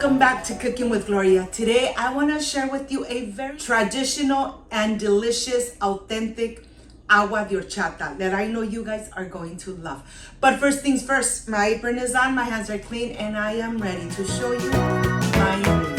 Welcome back to Cooking with Gloria. Today I want to share with you a very traditional and delicious, authentic agua de horchata that I know you guys are going to love. But first things first, my apron is on, my hands are clean, and I am ready to show you my ingredients.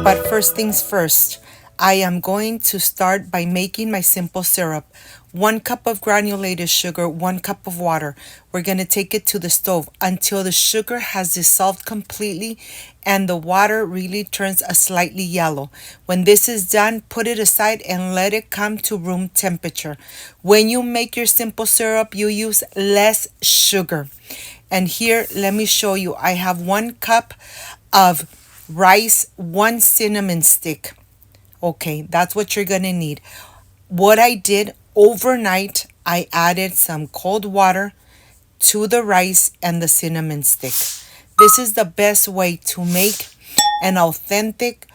But first things first, I am going to start by making my simple syrup. 1 cup of granulated sugar, 1 cup of water. We're going to take it to the stove until the sugar has dissolved completely and the water really turns a slightly yellow. When this is done, put it aside and let it come to room temperature. When you make your simple syrup, you use less sugar. And here, let me show you. I have 1 cup of rice, 1 cinnamon stick. Okay, that's what you're gonna need. What I did overnight, I added some cold water to the rice and the cinnamon stick. This is the best way to make an authentic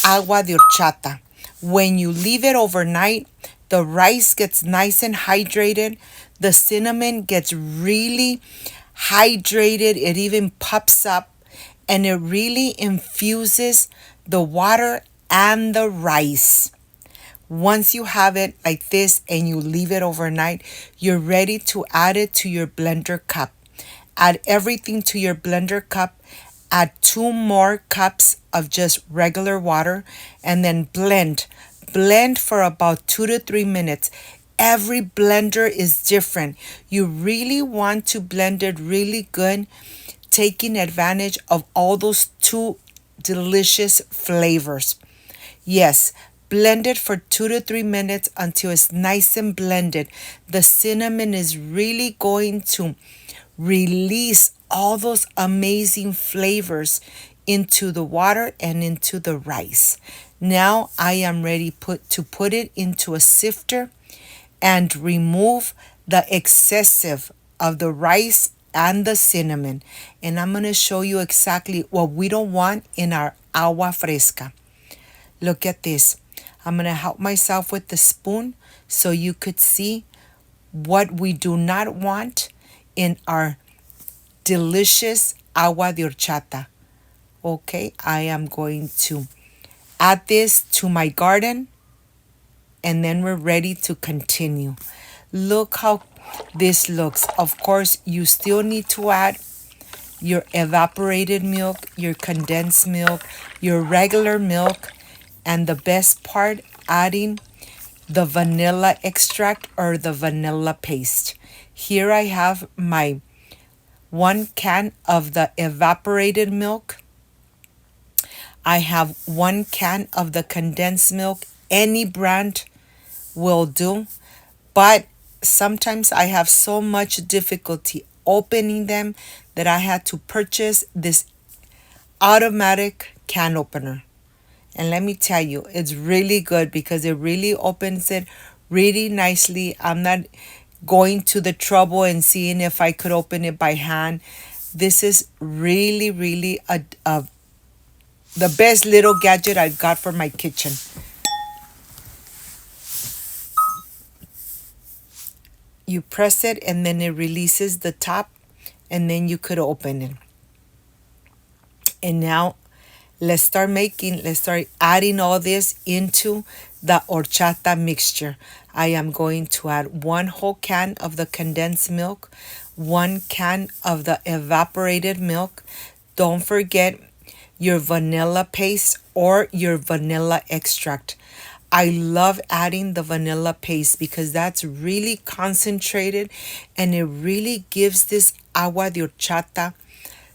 agua de horchata. When you leave it overnight, the rice gets nice and hydrated. The cinnamon gets really hydrated. It even pops up. And it really infuses the water and the rice. Once you have it like this and you leave it overnight, you're ready to add it to your blender cup. Add everything to your blender cup. Add 2 more cups of just regular water and then blend. Blend for about 2 to 3 minutes. Every blender is different. You really want to blend it really good, taking advantage of all those 2 delicious flavors. Yes, blend it for 2 to 3 minutes until it's nice and blended. The cinnamon is really going to release all those amazing flavors into the water and into the rice. Now I am ready to put it into a sifter and remove the excessive of the rice and the cinnamon. And I'm going to show you exactly what we don't want in our agua fresca. Look at this. I'm going to help myself with the spoon so you could see what we do not want in our delicious agua de horchata. Okay, I am going to add this to my garden and then we're ready to continue. Look how this looks. Of course, you still need to add your evaporated milk, your condensed milk, your regular milk, and the best part, adding the vanilla extract or the vanilla paste. Here I have my 1 can of the evaporated milk. I have 1 can of the condensed milk. Any brand will do, but sometimes I have so much difficulty opening them that I had to purchase this automatic can opener. And let me tell you, it's really good because it really opens it really nicely. I'm not going to the trouble and seeing if I could open it by hand. This is really, really the best little gadget I've got for my kitchen. You press it and then it releases the top and then you could open it. And now let's start adding all this into the horchata mixture. I am going to add 1 whole can of the condensed milk, 1 can of the evaporated milk. Don't forget your vanilla paste or your vanilla extract. I love adding the vanilla paste because that's really concentrated and it really gives this agua de horchata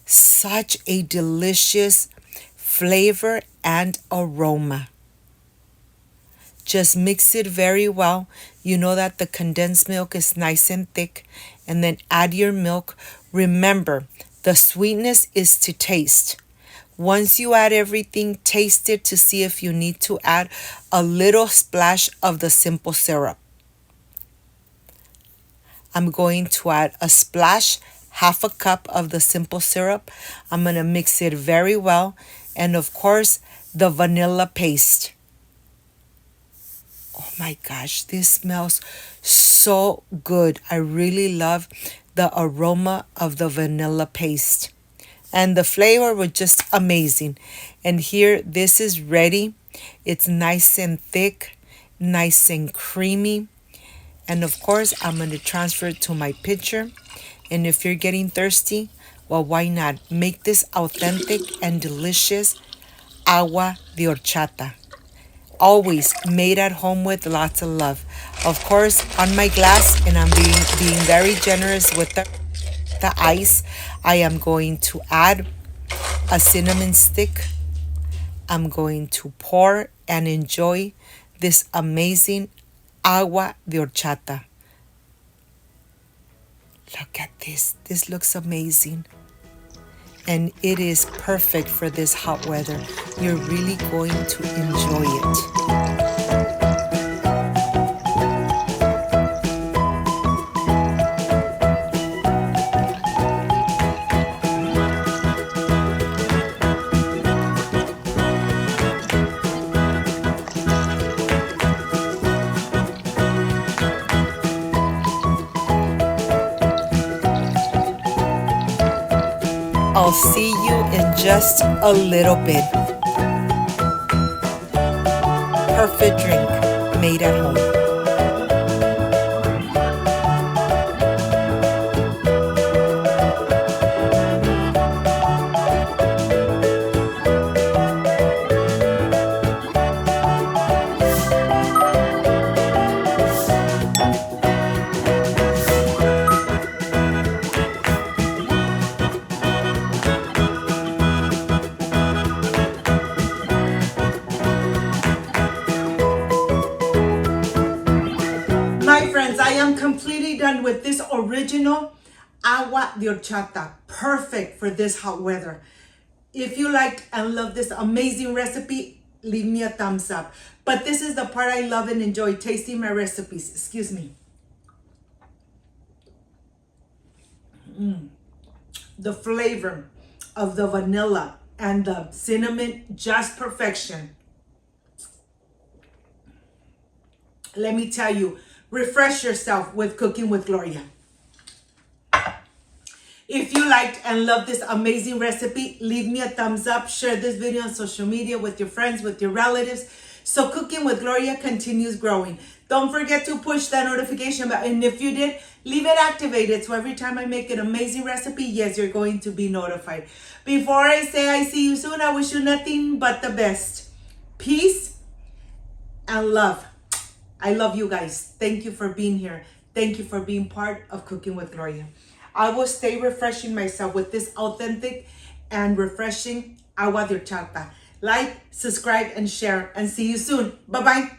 such a delicious flavor and aroma. Just mix it very well. You know that the condensed milk is nice and thick. And then add your milk. Remember, the sweetness is to taste. Once you add everything, taste it to see if you need to add a little splash of the simple syrup. I'm going to add a splash, half a cup of the simple syrup. I'm going to mix it very well. And of course, the vanilla paste. Oh my gosh, this smells so good. I really love the aroma of the vanilla paste. And the flavor was just amazing. And here, this is ready. It's nice and thick, nice and creamy. And of course, I'm going to transfer it to my pitcher. And if you're getting thirsty, well, why not? Make this authentic and delicious agua de horchata. Always made at home with lots of love. Of course, on my glass, and I'm being very generous with the ice, I am going to add a cinnamon stick. I'm going to pour and enjoy this amazing agua de horchata. Look at this. This looks amazing. And it is perfect for this hot weather. You're really going to enjoy it. I'll see you in just a little bit. Perfect drink made at home. My friends, I am completely done with this original agua de horchata. Perfect for this hot weather. If you liked and love this amazing recipe, leave me a thumbs up. But this is the part I love and enjoy, tasting my recipes. Excuse me. The flavor of the vanilla and the cinnamon, just perfection. Let me tell you, refresh yourself with Cooking with Gloria. If you liked and loved this amazing recipe, leave me a thumbs up. Share this video on social media with your friends, with your relatives, so Cooking with Gloria continues growing. Don't forget to push that notification button. And if you did, leave it activated so every time I make an amazing recipe, yes, you're going to be notified. Before I say I see you soon, I wish you nothing but the best. Peace and love. I love you guys. Thank you for being here. Thank you for being part of Cooking with Gloria. I will stay refreshing myself with this authentic and refreshing agua de horchata. Like, subscribe, and share. And see you soon. Bye-bye.